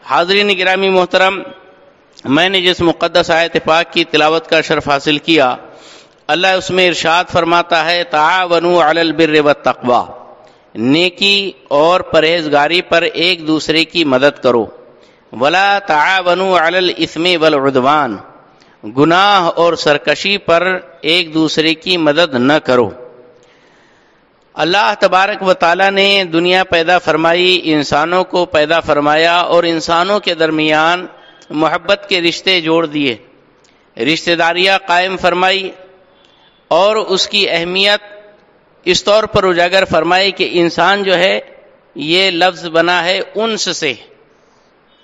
حاضرین گرامی محترم، میں نے جس مقدس آیت پاک کی تلاوت کا شرف حاصل کیا، اللہ اس میں ارشاد فرماتا ہے تعاونوا علی البر والتقوی، نیکی اور پرہیزگاری پر ایک دوسرے کی مدد کرو، ولا تعاونوا علی الاثم والعدوان، گناہ اور سرکشی پر ایک دوسرے کی مدد نہ کرو۔ اللہ تبارک و تعالی نے دنیا پیدا فرمائی، انسانوں کو پیدا فرمایا اور انسانوں کے درمیان محبت کے رشتے جوڑ دیے، رشتہ داریاں قائم فرمائی، اور اس کی اہمیت اس طور پر اجاگر فرمائی کہ انسان جو ہے یہ لفظ بنا ہے انس سے،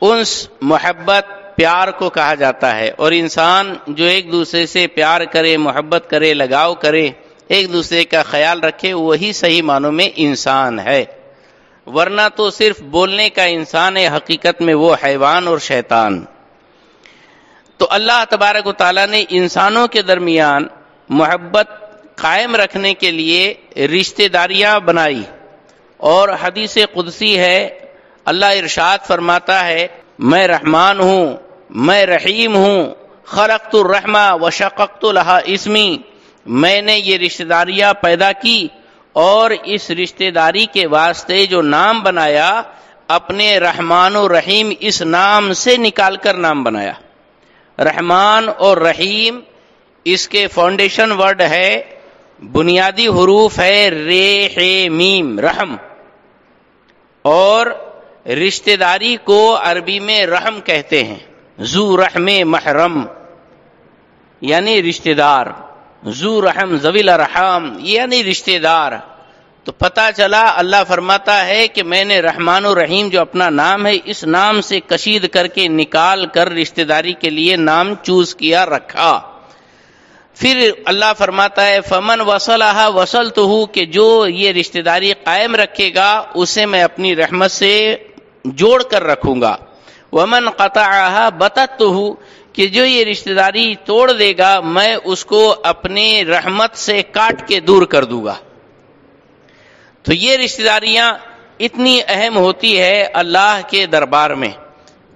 انس محبت پیار کو کہا جاتا ہے، اور انسان جو ایک دوسرے سے پیار کرے، محبت کرے، لگاؤ کرے، ایک دوسرے کا خیال رکھے، وہی صحیح معنوں میں انسان ہے، ورنہ تو صرف بولنے کا انسان ہے، حقیقت میں وہ حیوان اور شیطان۔ تو اللہ تبارک و تعالیٰ نے انسانوں کے درمیان محبت قائم رکھنے کے لیے رشتہ داریاں بنائی، اور حدیث قدسی ہے، اللہ ارشاد فرماتا ہے میں رحمان ہوں، میں رحیم ہوں، خلقت الرحمہ وشققت لہا اسمی، میں نے یہ رشتہ داریاں پیدا کی اور اس رشتہ داری کے واسطے جو نام بنایا، اپنے رحمان و رحیم اس نام سے نکال کر نام بنایا۔ رحمان اور رحیم اس کے فاؤنڈیشن ورڈ ہے، بنیادی حروف ہے رے ح میم، رحم، اور رشتہ داری کو عربی میں رحم کہتے ہیں، ذو رحم محرم یعنی رشتہ دار، ذو رحم ذوی الارحام یعنی رشتہ دار۔ تو پتہ چلا اللہ فرماتا ہے کہ میں نے رحمان و رحیم جو اپنا نام ہے اس نام سے کشید کر کے نکال کر رشتہ داری کے لیے نام چوز کیا، رکھا۔ پھر اللہ فرماتا ہے فمن وصلھا وصلتہ، کہ جو یہ رشتہ داری قائم رکھے گا اسے میں اپنی رحمت سے جوڑ کر رکھوں گا، ومن قطعھا بتتہ، کہ جو یہ رشتہ داری توڑ دے گا میں اس کو اپنے رحمت سے کاٹ کے دور کر دوں گا۔ تو یہ رشتہ داریاں اتنی اہم ہوتی ہے اللہ کے دربار میں،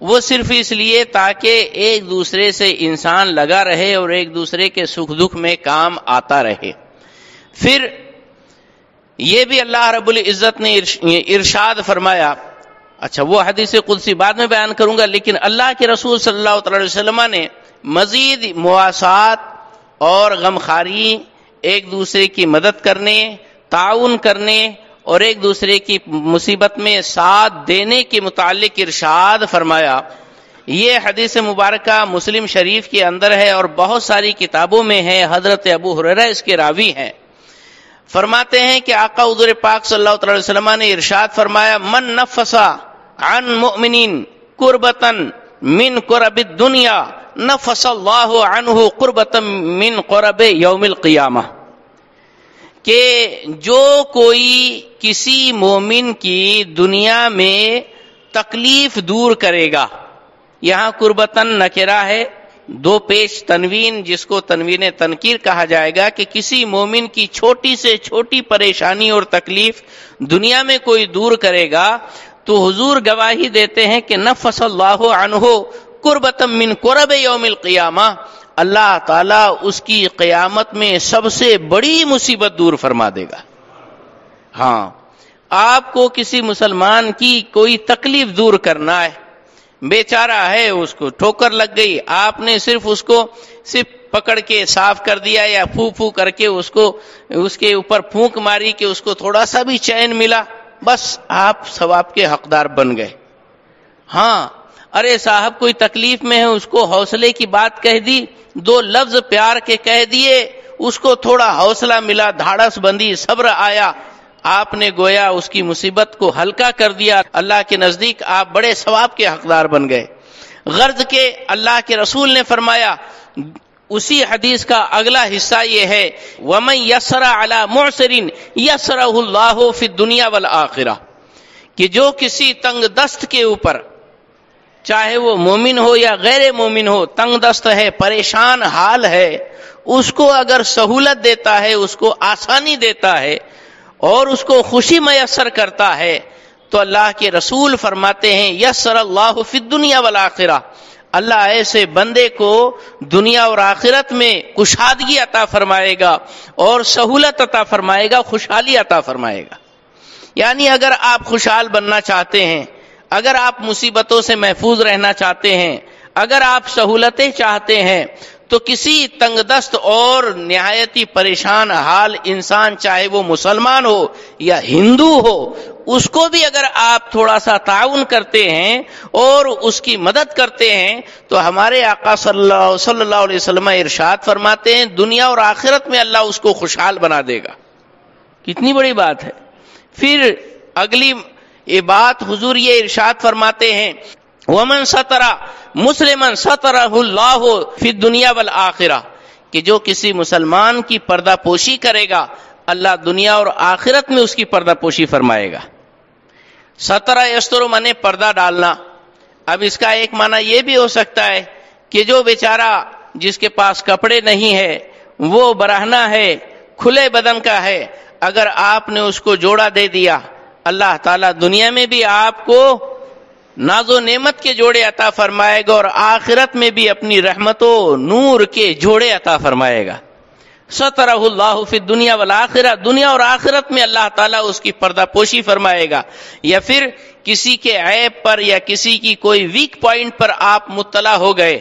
وہ صرف اس لیے تاکہ ایک دوسرے سے انسان لگا رہے اور ایک دوسرے کے سکھ دکھ میں کام آتا رہے۔ پھر یہ بھی اللہ رب العزت نے ارشاد فرمایا، اچھا وہ حدیث قدسی بعد میں بیان کروں گا، لیکن اللہ کے رسول صلی اللہ علیہ وسلم نے مزید مواسات اور غمخواری، ایک دوسرے کی مدد کرنے، تعاون کرنے اور ایک دوسرے کی مصیبت میں ساتھ دینے کے متعلق ارشاد فرمایا۔ یہ حدیث مبارکہ مسلم شریف کے اندر ہے اور بہت ساری کتابوں میں ہے، حضرت ابو ہریرہ اس کے راوی ہیں۔ فرماتے ہیں کہ آقا حضور پاک صلی اللہ علیہ وسلم نے ارشاد فرمایا من نفس عن مؤمن قربتا من قرب الدنیا نفس اللہ عنہ قربتا من قرب یوم القیامہ، کہ جو کوئی کسی مومن کی دنیا میں تکلیف دور کرے گا، یہاں قربتاً نکرہ ہے، دو پیش تنوین جس کو تنوین تنکیر کہا جائے گا، کہ کسی مومن کی چھوٹی سے چھوٹی پریشانی اور تکلیف دنیا میں کوئی دور کرے گا تو حضور گواہی دیتے ہیں کہ نفس اللہ عنہ قربتا من قرب یوم القیامہ، اللہ تعالیٰ اس کی قیامت میں سب سے بڑی مصیبت دور فرما دے گا۔ ہاں، آپ کو کسی مسلمان کی کوئی تکلیف دور کرنا ہے، بیچارہ ہے، اس کو ٹھوکر لگ گئی، آپ نے صرف اس کو پکڑ کے صاف کر دیا یا پھو پھو کر کے اس کے اوپر پھونک ماری کہ اس کو تھوڑا سا بھی چین ملا، بس آپ ثواب کے حقدار بن گئے۔ ہاں، ارے صاحب کوئی تکلیف میں ہے، اس کو حوصلے کی بات کہہ دی، دو لفظ پیار کے کہہ دیے، اس کو تھوڑا حوصلہ ملا، دھاڑس بندی، صبر آیا، آپ نے گویا اس کی مصیبت کو ہلکا کر دیا، اللہ کے نزدیک آپ بڑے ثواب کے حقدار بن گئے۔ غرض کے اللہ کے رسول نے فرمایا، اسی حدیث کا اگلا حصہ یہ ہے وَمَن يَسَّرَ عَلَى مُعْسِرٍ يَسَّرَهُ اللَّهُ فِي الدُّنْيَا وَالْآخِرَةِ، کہ جو کسی تنگ دست کے اوپر، چاہے وہ مومن ہو یا غیر مومن ہو، تنگ دست ہے، پریشان حال ہے، اس کو اگر سہولت دیتا ہے، اس کو آسانی دیتا ہے اور اس کو خوشی میسر کرتا ہے تو اللہ کے رسول فرماتے ہیں یسر اللہ فی الدنیا والآخرہ، اللہ ایسے بندے کو دنیا اور آخرت میں کشادگی عطا فرمائے گا اور سہولت عطا فرمائے گا، خوشحالی عطا فرمائے گا۔ یعنی اگر آپ خوشحال بننا چاہتے ہیں، اگر آپ مصیبتوں سے محفوظ رہنا چاہتے ہیں، اگر آپ سہولتیں چاہتے ہیں، تو کسی تنگ دست اور نہایت ہی پریشان حال انسان، چاہے وہ مسلمان ہو یا ہندو ہو، اس کو بھی اگر آپ تھوڑا سا تعاون کرتے ہیں اور اس کی مدد کرتے ہیں تو ہمارے آقا صلی اللہ علیہ وسلم ارشاد فرماتے ہیں دنیا اور آخرت میں اللہ اس کو خوشحال بنا دے گا۔ کتنی بڑی بات ہے۔ پھر اگلی یہ بات حضور یہ ارشاد فرماتے ہیں وَمَن سَتَرَ مُسْلِمًا سَتَرَهُ اللَّهُ فِي الدُّنْيَا وَالْآخِرَةِ، کہ جو کسی مسلمان کی پردہ پوشی کرے گا اللہ دنیا اور آخرت میں اس کی پردہ پوشی فرمائے گا۔ سترہ یستر مانے پردہ ڈالنا۔ اب اس کا ایک معنی یہ بھی ہو سکتا ہے کہ جو بیچارہ جس کے پاس کپڑے نہیں ہے، وہ برہنہ ہے، کھلے بدن کا ہے، اگر آپ نے اس کو جوڑا دے دیا، اللہ تعالیٰ دنیا میں بھی آپ کو ناز و نعمت کے جوڑے عطا فرمائے گا اور آخرت میں بھی اپنی رحمت و نور کے جوڑے عطا فرمائے گا۔ سترہ اللہ فی الدنیا والآخرہ، دنیا اور آخرت میں اللہ تعالیٰ اس کی پردہ پوشی فرمائے گا۔ یا پھر کسی کے عیب پر یا کسی کی کوئی ویک پوائنٹ پر آپ مطلع ہو گئے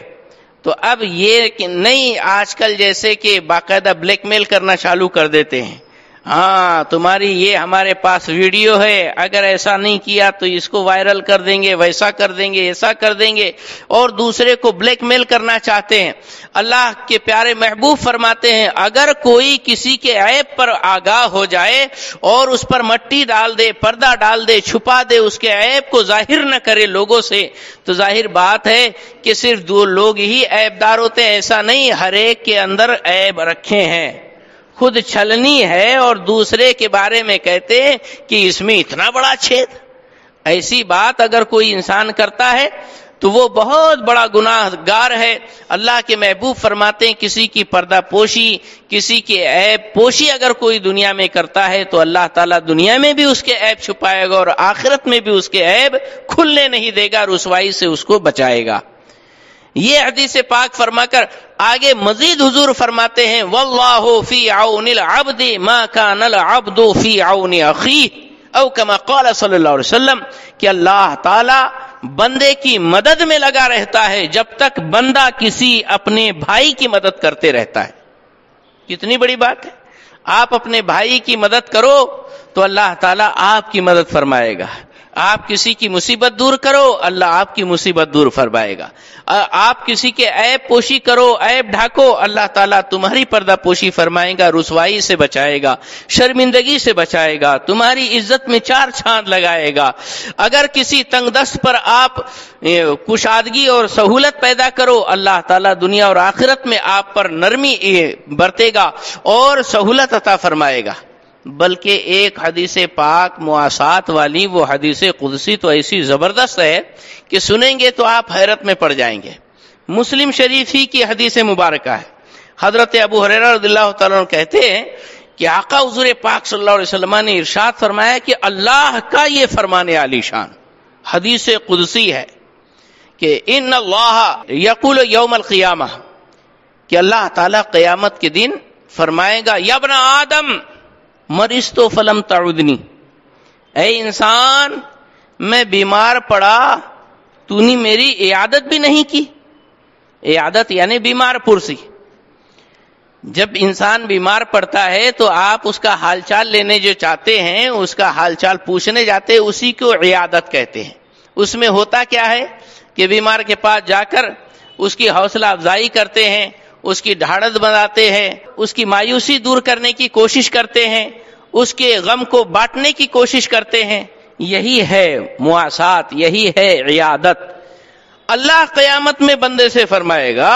تو اب یہ کہ نہیں، آج کل جیسے کہ باقاعدہ بلیک میل کرنا چالو کر دیتے ہیں، ہاں تمہاری یہ ہمارے پاس ویڈیو ہے، اگر ایسا نہیں کیا تو اس کو وائرل کر دیں گے، ویسا کر دیں گے، ایسا کر دیں گے، اور دوسرے کو بلیک میل کرنا چاہتے ہیں۔ اللہ کے پیارے محبوب فرماتے ہیں اگر کوئی کسی کے عیب پر آگاہ ہو جائے اور اس پر مٹی ڈال دے، پردہ ڈال دے، چھپا دے، اس کے عیب کو ظاہر نہ کرے لوگوں سے، تو ظاہر بات ہے کہ صرف دو لوگ ہی عیب دار ہوتے ہیں، ایسا نہیں، ہر ایک کے اندر عیب رکھے ہیں۔ خود چھلنی ہے اور دوسرے کے بارے میں کہتے ہیں کہ اس میں اتنا بڑا چھید۔ ایسی بات اگر کوئی انسان کرتا ہے تو وہ بہت بڑا گناہ گار ہے۔ اللہ کے محبوب فرماتے ہیں کسی کی پردہ پوشی، کسی کے عیب پوشی اگر کوئی دنیا میں کرتا ہے تو اللہ تعالیٰ دنیا میں بھی اس کے عیب چھپائے گا اور آخرت میں بھی اس کے عیب کھلنے نہیں دے گا، رسوائی سے اس کو بچائے گا۔ یہ حدیث پاک فرما کر آگے مزید حضور فرماتے ہیں واللہ فی عون العبد ما کان العبد فی عون اخیہ، او کما قال صلی اللہ علیہ وسلم، کہ اللہ تعالی بندے کی مدد میں لگا رہتا ہے جب تک بندہ کسی اپنے بھائی کی مدد کرتے رہتا ہے۔ کتنی بڑی بات ہے، آپ اپنے بھائی کی مدد کرو تو اللہ تعالیٰ آپ کی مدد فرمائے گا۔ آپ کسی کی مصیبت دور کرو، اللہ آپ کی مصیبت دور فرمائے گا۔ آپ کسی کے عیب پوشی کرو، عیب ڈھاکو، اللہ تعالیٰ تمہاری پردہ پوشی فرمائے گا، رسوائی سے بچائے گا، شرمندگی سے بچائے گا، تمہاری عزت میں چار چاند لگائے گا۔ اگر کسی تنگ دست پر آپ کشادگی اور سہولت پیدا کرو، اللہ تعالیٰ دنیا اور آخرت میں آپ پر نرمی برتے گا اور سہولت عطا فرمائے گا۔ بلکہ ایک حدیث پاک مواسات والی وہ حدیث قدسی تو ایسی زبردست ہے کہ سنیں گے تو آپ حیرت میں پڑ جائیں گے۔ مسلم شریف ہی کی حدیث مبارکہ ہے۔ حضرت ابو ہریرہ رضی اللہ تعالیٰ عنہ کہتے ہیں کہ آقا حضور پاک صلی اللہ علیہ وسلم نے ارشاد فرمایا کہ اللہ کا یہ فرمان عالی شان حدیث قدسی ہے کہ ان اللہ یقول یوم القیامہ، کہ اللہ تعالیٰ قیامت کے دن فرمائے گا یا ابن آدم مرضت فلم تعودنی، اے انسان میں بیمار پڑا تو نے میری عیادت بھی نہیں کی۔ عیادت یعنی بیمار پرسی۔ جب انسان بیمار پڑتا ہے تو آپ اس کا حال چال لینے جو چاہتے ہیں، اس کا حال چال پوچھنے جاتے ہیں، اسی کو عیادت کہتے ہیں۔ اس میں ہوتا کیا ہے کہ بیمار کے پاس جا کر اس کی حوصلہ افزائی کرتے ہیں، اس کی ڈھاڑس بناتے ہیں، اس کی مایوسی دور کرنے کی کوشش کرتے ہیں، اس کے غم کو بانٹنے کی کوشش کرتے ہیں۔ یہی ہے مواسات، یہی ہے عیادت۔ اللہ قیامت میں بندے سے فرمائے گا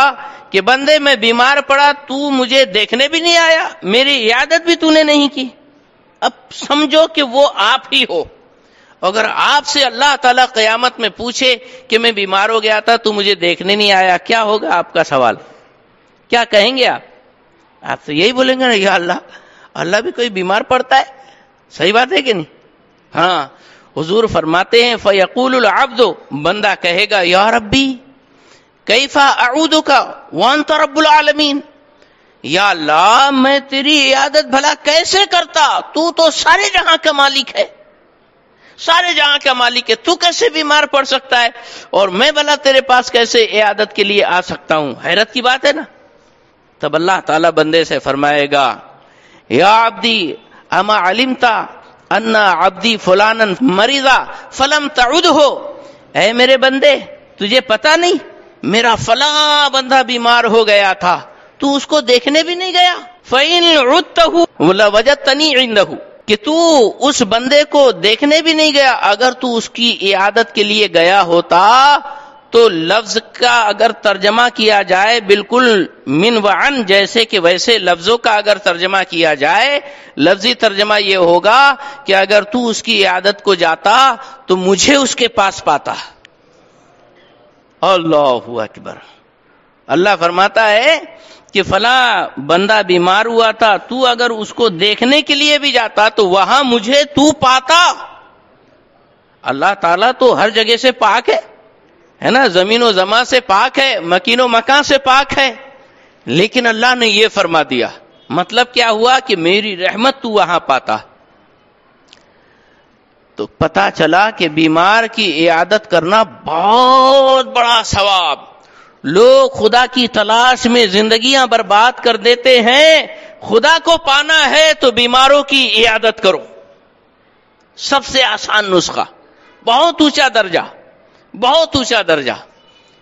کہ بندے میں بیمار پڑا، تو مجھے دیکھنے بھی نہیں آیا، میری عیادت بھی تو نے نہیں کی۔ اب سمجھو کہ وہ آپ ہی ہو۔ اگر آپ سے اللہ تعالیٰ قیامت میں پوچھے کہ میں بیمار ہو گیا تھا تو مجھے دیکھنے نہیں آیا، کیا ہوگا آپ کا سوال؟ کیا کہیں گے آپ تو یہی بولیں گے نا، یا اللہ بھی کوئی بیمار پڑتا ہے؟ صحیح بات ہے کہ نہیں؟ ہاں، حضور فرماتے ہیں فیقول العبد، بندہ کہے گا یا ربی کیف اعودک وانت رب العالمین، یا اللہ میں تیری عیادت بھلا کیسے کرتا، تو تو سارے جہاں کا مالک ہے، سارے جہاں کا مالک ہے، تو کیسے بیمار پڑ سکتا ہے اور میں بھلا تیرے پاس کیسے عیادت کے لیے آ سکتا ہوں؟ حیرت کی بات ہے نا۔ تب اللہ تعالیٰ بندے سے فرمائے گا یا عبدی اما علمتا ان عبدی فلانا مریضا فلم تعدہ، اے میرے بندے تجھے پتا نہیں میرا فلاں بندہ بیمار ہو گیا تھا، تو اس کو دیکھنے بھی نہیں گیا، فَإِنْ عُدْتَهُ لَوَجَدْتَنِي عِنْدَهُ، کہ تو اس بندے کو دیکھنے بھی نہیں گیا، اگر تو اس کی عیادت کے لیے گیا ہوتا تو لفظ کا اگر ترجمہ کیا جائے بالکل من وعن جیسے کہ ویسے لفظوں کا اگر ترجمہ کیا جائے، لفظی ترجمہ یہ ہوگا کہ اگر تو اس کی عیادت کو جاتا تو مجھے اس کے پاس پاتا۔ اللہ اکبر۔ اللہ فرماتا ہے کہ فلاں بندہ بیمار ہوا تھا، تو اگر اس کو دیکھنے کے لیے بھی جاتا تو وہاں مجھے تو پاتا۔ اللہ تعالیٰ تو ہر جگہ سے پاک ہے نا، زمین و زمان سے پاک ہے، مکین و مکان سے پاک ہے، لیکن اللہ نے یہ فرما دیا، مطلب کیا ہوا کہ میری رحمت تو وہاں پاتا۔ تو پتا چلا کہ بیمار کی عیادت کرنا بہت بڑا ثواب۔ لوگ خدا کی تلاش میں زندگیاں برباد کر دیتے ہیں، خدا کو پانا ہے تو بیماروں کی عیادت کرو، سب سے آسان نسخہ، بہت اونچا درجہ، بہت اونچا درجہ۔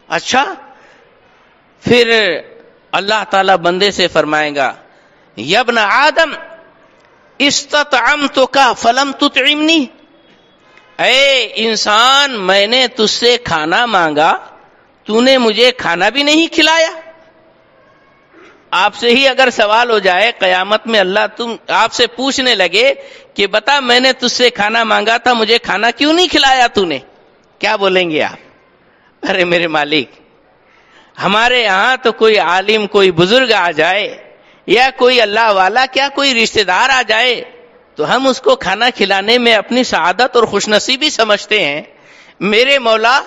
اچھا پھر اللہ تعالی بندے سے فرمائے گا یا ابن آدم استطعمتک فلم تطعمنی، اے انسان میں نے تجھ سے کھانا مانگا تو نے مجھے کھانا بھی نہیں کھلایا۔ آپ سے ہی اگر سوال ہو جائے قیامت میں، اللہ آپ سے پوچھنے لگے کہ بتا میں نے تجھ سے کھانا مانگا تھا، مجھے کھانا کیوں نہیں کھلایا تو نے، کیا بولیں گے آپ؟ ارے میرے مالک، ہمارے یہاں تو کوئی عالم، کوئی بزرگ آ جائے یا کوئی اللہ والا، کیا کوئی رشتہ دار آ جائے تو ہم اس کو کھانا کھلانے میں اپنی سعادت اور خوش نصیبی سمجھتے ہیں۔ میرے مولا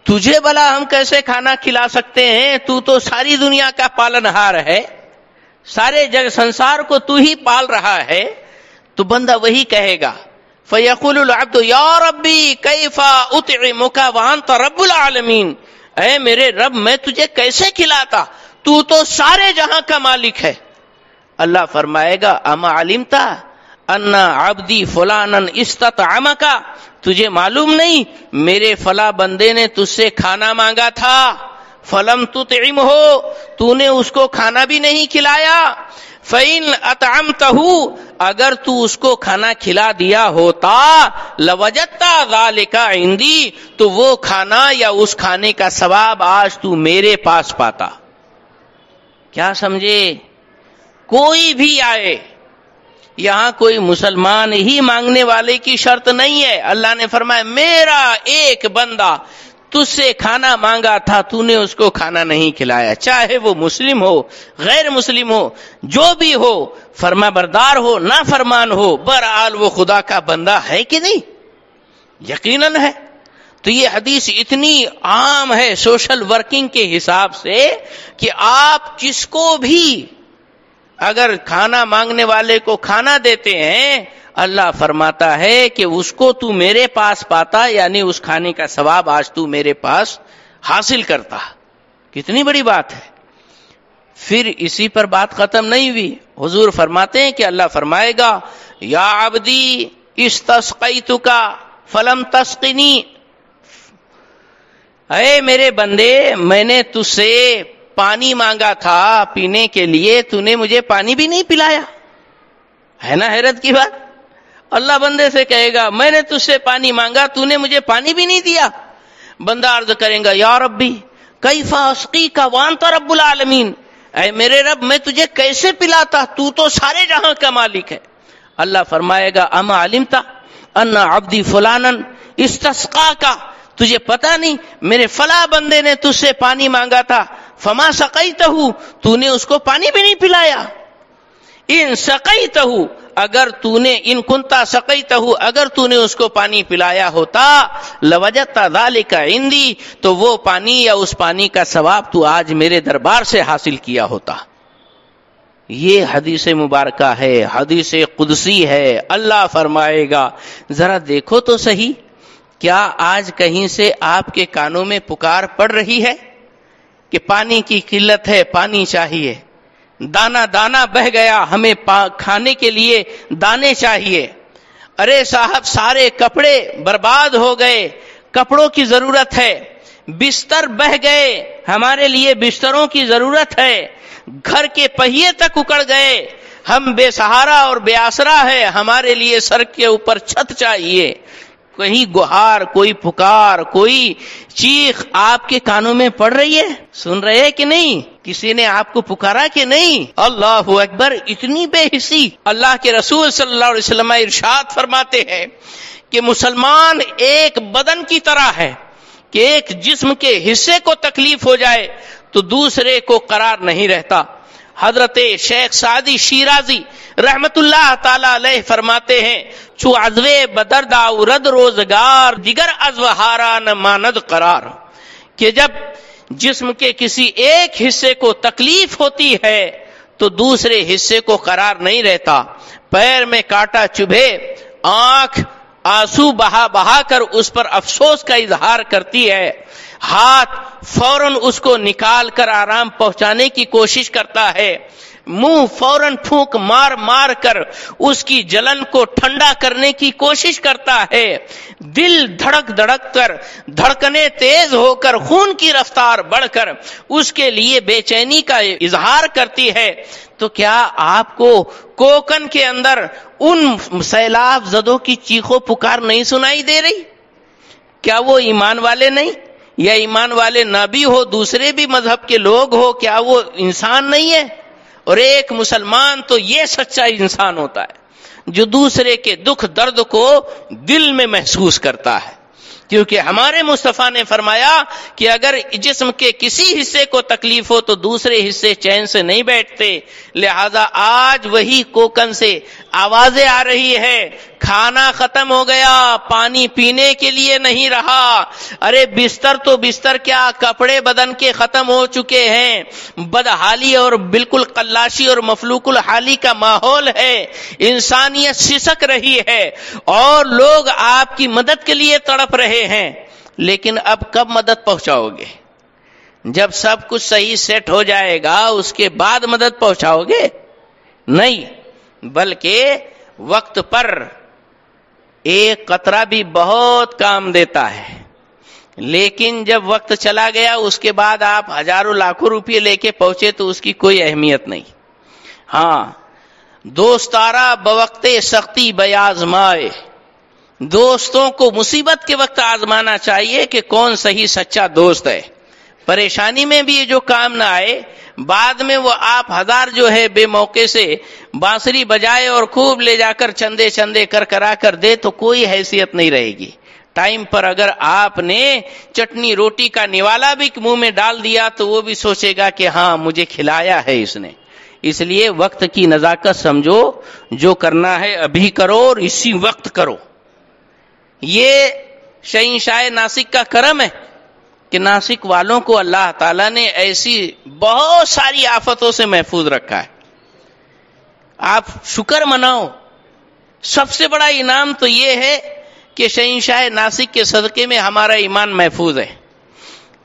تجھے بھلا ہم کیسے کھانا کھلا سکتے ہیں، تو ساری دنیا کا پالنہار ہے، سارے جگ سنسار کو تو ہی پال رہا ہے۔ تو بندہ وہی کہے گا فیقول العبد یا ربی کیف اطعمک وانت رب العالمین، اے میرے رب میں تجھے کیسے کھلاتا، تو سارے جہاں کا مالک ہے۔ اللہ فرمائے گا اما علمتا ان عبدی فلانا استطعمک، تجھے معلوم نہیں میرے فلاں بندے نے تجھ سے کھانا مانگا تھا، فلم تطعمہ، تو نے اس کو کھانا بھی نہیں کھلایا، فإن اطعمتہ، اگر تو اس کو کھانا کھلا دیا ہوتا، لوجدت ذلک عندی، تو وہ کھانا یا اس کھانے کا ثواب آج تو میرے پاس پاتا۔ کیا سمجھے؟ کوئی بھی آئے، یہاں کوئی مسلمان ہی مانگنے والے کی شرط نہیں ہے۔ اللہ نے فرمایا میرا ایک بندہ تجھ سے کھانا مانگا تھا، تو نے اس کو کھانا نہیں کھلایا، چاہے وہ مسلم ہو غیر مسلم ہو، جو بھی ہو، فرما بردار ہو نافرمان ہو، بہرحال وہ خدا کا بندہ ہے کہ نہیں؟ یقیناً ہے۔ تو یہ حدیث اتنی عام ہے سوشل ورکنگ کے حساب سے کہ آپ کس کو بھی اگر کھانا مانگنے والے کو کھانا دیتے ہیں، اللہ فرماتا ہے کہ اس کو تو میرے پاس پاتا، یعنی اس کھانے کا ثواب آج تو میرے پاس حاصل کرتا۔ کتنی بڑی بات ہے۔ پھر اسی پر بات ختم نہیں ہوئی، حضور فرماتے ہیں کہ اللہ فرمائے گا یا عبدی استسقیتک فلم تسقنی، اے میرے بندے میں نے تجھ سے پانی مانگا تھا پینے کے لیے، تو نے مجھے پانی بھی نہیں پلایا۔ ہے نا حیرت کی بات؟ اللہ بندے سے کہے گا میں نے تجھ سے پانی مانگا، تو نے مجھے پانی بھی نہیں دیا۔ بندہ عرض کرے گا یا ربی کیف اسقیک وانت رب العالمین، اے میرے رب میں تجھے کیسے پلاتا، تو سارے جہاں کا مالک ہے۔ اللہ فرمائے گا اما علمت ان عبدی فلانا استسقاک، تجھے پتا نہیں میرے فلاں بندے نے تجھ سے پانی مانگا تھا، فما سقیتہ، تو نے اس کو پانی بھی نہیں پلایا۔ ان سقیتہ، اگر تو نے ان کنتا سقیتہ، اگر تو نے اس کو پانی پلایا ہوتا، لوجدت ذالک عندی، تو وہ پانی یا اس پانی کا ثواب تو آج میرے دربار سے حاصل کیا ہوتا۔ یہ حدیث مبارکہ ہے، حدیث قدسی ہے۔ اللہ فرمائے گا ذرا دیکھو تو صحیح، کیا آج کہیں سے آپ کے کانوں میں پکار پڑ رہی ہے کہ پانی کی قلت ہے، پانی چاہیے، دانا دانا بہ گیا، ہمیں کھانے کے لیے دانے چاہیے، ارے صاحب سارے کپڑے برباد ہو گئے، کپڑوں کی ضرورت ہے، بستر بہ گئے، ہمارے لیے بستروں کی ضرورت ہے، گھر کے پہیے تک اکڑ گئے، ہم بے سہارا اور بے آسرا ہے، ہمارے لیے سر کے اوپر چھت چاہیے۔ کہیں گہار، کوئی پکار، کوئی چیخ آپ کے کانوں میں پڑ رہی ہے؟ سن رہے ہیں کہ نہیں؟ کسی نے آپ کو پکارا کہ نہیں؟ اللہ اکبر، اتنی بے حسی۔ اللہ کے رسول صلی اللہ علیہ وسلم ارشاد فرماتے ہیں کہ مسلمان ایک بدن کی طرح ہے کہ ایک جسم کے حصے کو تکلیف ہو جائے تو دوسرے کو قرار نہیں رہتا۔ حضرت شیخ سعدی شیرازی رحمت اللہ تعالی علیہ فرماتے ہیں چو عزوے بدرد آورد روزگار دیگر عزو ہاران ماند قرار، کہ جب جسم کے کسی ایک حصے کو تکلیف ہوتی ہے تو دوسرے حصے کو قرار نہیں رہتا۔ پیر میں کانٹا چبھے، آنکھ آنسو بہا بہا کر اس پر افسوس کا اظہار کرتی ہے، ہاتھ فوراً اس کو نکال کر آرام پہنچانے کی کوشش کرتا ہے، منہ فوراً پھونک مار مار کر اس کی جلن کو ٹھنڈا کرنے کی کوشش کرتا ہے، دل دھڑک دھڑک کر، دھڑکنیں تیز ہو کر، خون کی رفتار بڑھ کر اس کے لیے بے چینی کا اظہار کرتی ہے۔ تو کیا آپ کو کوکن کے اندر ان سیلاب زدوں کی چیخو پکار نہیں سنائی دے رہی؟ کیا وہ ایمان والے نہیں؟ یا ایمان والے نہ بھی ہو، دوسرے بھی مذہب کے لوگ ہو، کیا وہ انسان نہیں ہے؟ اور ایک مسلمان تو یہ سچا انسان ہوتا ہے جو دوسرے کے دکھ درد کو دل میں محسوس کرتا ہے، کیونکہ ہمارے مصطفیٰ نے فرمایا کہ اگر جسم کے کسی حصے کو تکلیف ہو تو دوسرے حصے چین سے نہیں بیٹھتے۔ لہذا آج وہی کوکن سے آوازیں آ رہی ہے، کھانا ختم ہو گیا، پانی پینے کے لیے نہیں رہا، ارے بستر تو بستر کیا، کپڑے بدن کے ختم ہو چکے ہیں، بدحالی اور بالکل قلاشی اور مفلوق الحالی کا ماحول ہے، انسانیت سسک رہی ہے اور لوگ آپ کی مدد کے لیے تڑپ رہے ہیں، لیکن اب کب مدد پہنچاؤ گے؟ جب سب کچھ صحیح سیٹ ہو جائے گا اس کے بعد مدد پہنچاؤ گے؟ نہیں، بلکہ وقت پر ایک قطرہ بھی بہت کام دیتا ہے، لیکن جب وقت چلا گیا اس کے بعد آپ ہزاروں لاکھوں روپے لے کے پہنچے تو اس کی کوئی اہمیت نہیں۔ ہاں، دوستارا بوقت سختی بیازمائے، دوستوں کو مصیبت کے وقت آزمانا چاہیے کہ کون صحیح سچا دوست ہے۔ پریشانی میں بھی یہ جو کام نہ آئے، بعد میں وہ آپ ہزار جو ہے بے موقع سے بانسری بجائے اور خوب لے جا کر چندے چندے کر کرا کر دے تو کوئی حیثیت نہیں رہے گی۔ ٹائم پر اگر آپ نے چٹنی روٹی کا نوالا بھی منہ میں ڈال دیا تو وہ بھی سوچے گا کہ ہاں مجھے کھلایا ہے اس نے۔ اس لیے وقت کی نزاکت سمجھو، جو کرنا ہے ابھی کرو اور اسی وقت کرو۔ یہ شہنشاہ ناسک کا کرم ہے کہ ناسک والوں کو اللہ تعالیٰ نے ایسی بہت ساری آفتوں سے محفوظ رکھا ہے۔ آپ شکر مناؤ۔ سب سے بڑا انعام تو یہ ہے کہ شہنشاہ ناسک کے صدقے میں ہمارا ایمان محفوظ ہے،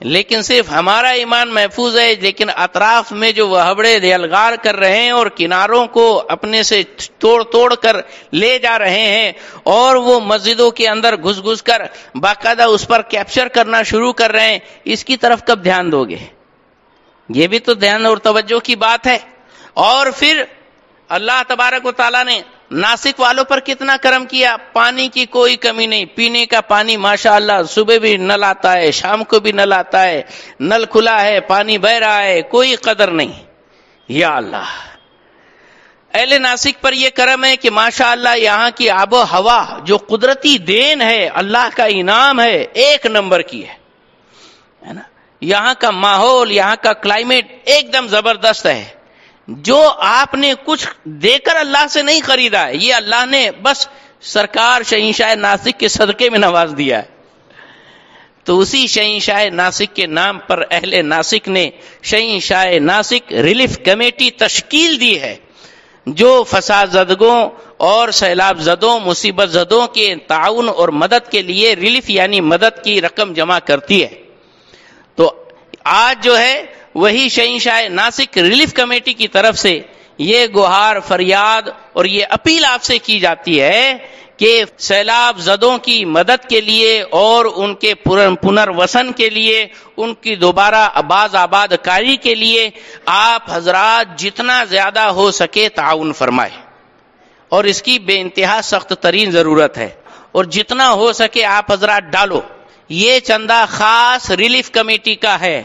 لیکن صرف ہمارا ایمان محفوظ ہے، لیکن اطراف میں جو وہبڑے یلغار کر رہے ہیں اور کناروں کو اپنے سے توڑ توڑ کر لے جا رہے ہیں اور وہ مسجدوں کے اندر گھس گھس کر باقاعدہ اس پر کیپچر کرنا شروع کر رہے ہیں، اس کی طرف کب دھیان دو گے؟ یہ بھی تو دھیان اور توجہ کی بات ہے۔ اور پھر اللہ تبارک و تعالیٰ نے ناسک والوں پر کتنا کرم کیا، پانی کی کوئی کمی نہیں، پینے کا پانی ماشاءاللہ صبح بھی نل آتا ہے، شام کو بھی نل آتا ہے، نل کھلا ہے، پانی بہ رہا ہے، کوئی قدر نہیں۔ یا اللہ، اہل ناسک پر یہ کرم ہے کہ ماشاءاللہ یہاں کی آب و ہوا جو قدرتی دین ہے، اللہ کا انعام ہے، ایک نمبر کی ہے نا۔ یہاں کا ماحول، یہاں کا کلائمیٹ ایک دم زبردست ہے۔ جو آپ نے کچھ دے کر اللہ سے نہیں خریدا ہے، یہ اللہ نے بس سرکار شہنشاہ ناسک کے صدقے میں نواز دیا ہے. تو اسی شہنشاہ ناسک کے نام پر اہل ناسک نے شہنشاہ ناسک ریلیف کمیٹی تشکیل دی ہے، جو فساد زدگوں اور سیلاب زدوں، مصیبت زدوں کے تعاون اور مدد کے لیے ریلیف یعنی مدد کی رقم جمع کرتی ہے. تو آج جو ہے وہی شہنشاہ ناسک ریلیف کمیٹی کی طرف سے یہ گہار، فریاد اور یہ اپیل آپ سے کی جاتی ہے کہ سیلاب زدوں کی مدد کے لیے اور ان کے پنروسن کے لیے، ان کی دوبارہ آباد کاری کے لیے آپ حضرات جتنا زیادہ ہو سکے تعاون فرمائیں، اور اس کی بے انتہا سخت ترین ضرورت ہے، اور جتنا ہو سکے آپ حضرات ڈالو. یہ چندہ خاص ریلیف کمیٹی کا ہے،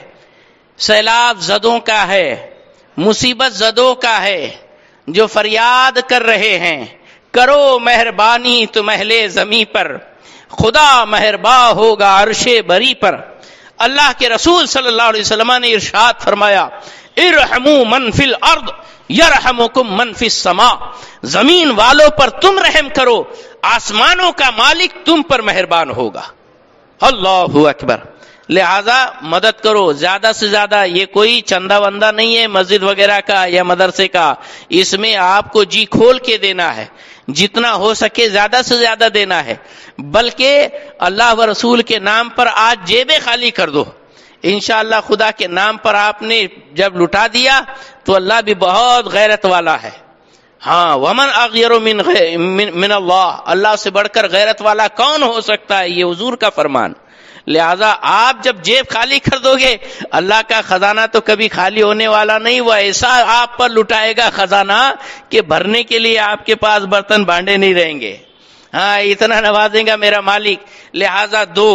سیلاب زدوں کا ہے، مصیبت زدوں کا ہے، جو فریاد کر رہے ہیں کرو مہربانی تم اہل زمیں پر، خدا مہرباں ہوگا عرش بری پر. اللہ کے رسول صلی اللہ علیہ وسلم نے ارشاد فرمایا ارحموا من فی الارض یرحمکم من فی السماء، زمین والوں پر تم رحم کرو، آسمانوں کا مالک تم پر مہربان ہوگا. اللہ اکبر. لہذا مدد کرو زیادہ سے زیادہ. یہ کوئی چندہ وندہ نہیں ہے مسجد وغیرہ کا یا مدرسے کا، اس میں آپ کو جی کھول کے دینا ہے، جتنا ہو سکے زیادہ سے زیادہ دینا ہے، بلکہ اللہ و رسول کے نام پر آج جیبیں خالی کر دو. انشاءاللہ خدا کے نام پر آپ نے جب لٹا دیا تو اللہ بھی بہت غیرت والا ہے. ہاں ومن اغیر من اللہ، اللہ سے بڑھ کر غیرت والا کون ہو سکتا ہے، یہ حضور کا فرمان. لہذا آپ جب جیب خالی کر دو گے، اللہ کا خزانہ تو کبھی خالی ہونے والا نہیں، وہ ایسا آپ پر لٹائے گا خزانہ کہ بھرنے کے لیے آپ کے پاس برتن بانڈے نہیں رہیں گے. ہاں اتنا نوازے گا میرا مالک. لہذا دو،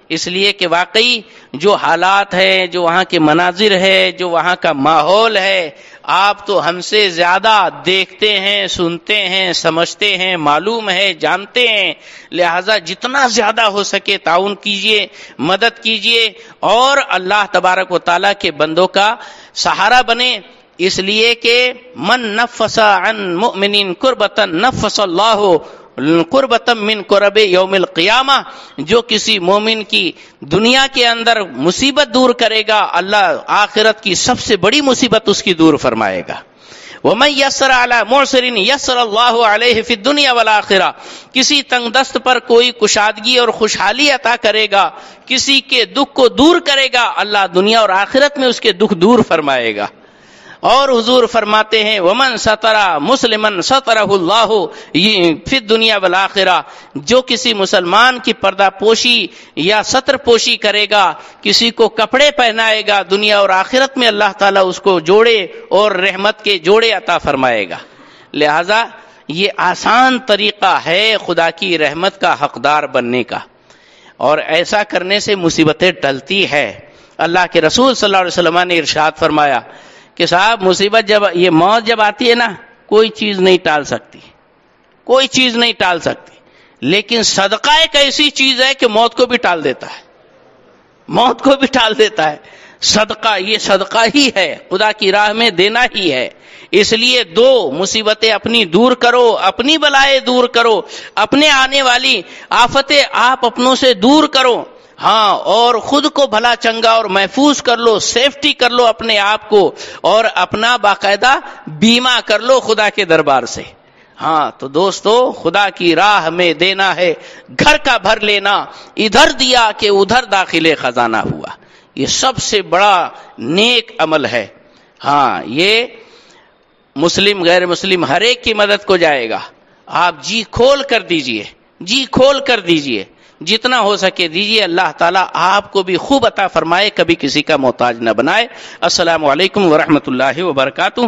اس لیے کہ واقعی جو حالات ہے، جو وہاں کے مناظر ہے، جو وہاں کا ماحول ہے، آپ تو ہم سے زیادہ دیکھتے ہیں، سنتے ہیں، سمجھتے ہیں، معلوم ہے، جانتے ہیں. لہذا جتنا زیادہ ہو سکے تعاون کیجئے، مدد کیجئے، اور اللہ تبارک و تعالیٰ کے بندوں کا سہارا بنے. اس لیے کہ من نفس عن مؤمن کربتا نفس اللہ قربتا من قرب یوم القیامہ، جو کسی مومن کی دنیا کے اندر مصیبت دور کرے گا، اللہ آخرت کی سب سے بڑی مصیبت اس کی دور فرمائے گا. وَمَن يَسَّرَ عَلَى مُعْسِرٍ يَسَّرَ اللَّهُ عَلَيْهِ فِي الدُّنْيَا وَالْآخِرَةِ، کسی تنگ دست پر کوئی کشادگی اور خوشحالی عطا کرے گا، کسی کے دکھ کو دور کرے گا، اللہ دنیا اور آخرت میں اس کے دکھ دور فرمائے گا. اور حضور فرماتے ہیں ومن ستر مسلمن سترہ اللہ فی الدنیا والآخرہ، جو کسی مسلمان کی پردہ پوشی یا ستر پوشی کرے گا، کسی کو کپڑے پہنائے گا، دنیا اور آخرت میں اللہ تعالیٰ اس کو جوڑے اور رحمت کے جوڑے عطا فرمائے گا. لہذا یہ آسان طریقہ ہے خدا کی رحمت کا حقدار بننے کا، اور ایسا کرنے سے مصیبتیں ٹلتی ہے. اللہ کے رسول صلی اللہ علیہ وسلم نے ارشاد فرمایا کہ صاحب مصیبت جب یہ موت جب آتی ہے نا، کوئی چیز نہیں ٹال سکتی، کوئی چیز نہیں ٹال سکتی، لیکن صدقہ ایک ایسی چیز ہے کہ موت کو بھی ٹال دیتا ہے، موت کو بھی ٹال دیتا ہے. صدقہ یہ صدقہ ہی ہے، خدا کی راہ میں دینا ہی ہے. اس لیے دو مصیبتیں اپنی دور کرو، اپنی بلائیں دور کرو، اپنے آنے والی آفتیں آپ اپنوں سے دور کرو. ہاں، اور خود کو بھلا چنگا اور محفوظ کر لو، سیفٹی کر لو اپنے آپ کو، اور اپنا باقاعدہ بیمہ کر لو خدا کے دربار سے. ہاں تو دوستو، خدا کی راہ میں دینا ہے، گھر کا بھر لینا، ادھر دیا کہ ادھر داخل خزانہ ہوا، یہ سب سے بڑا نیک عمل ہے. ہاں یہ مسلم غیر مسلم ہر ایک کی مدد کو جائے گا. آپ جی کھول کر دیجئے، جی کھول کر دیجئے، جتنا ہو سکے دیجئے. اللہ تعالیٰ آپ کو بھی خوب عطا فرمائے، کبھی کسی کا محتاج نہ بنائے. السلام علیکم ورحمۃ اللہ وبرکاتہ.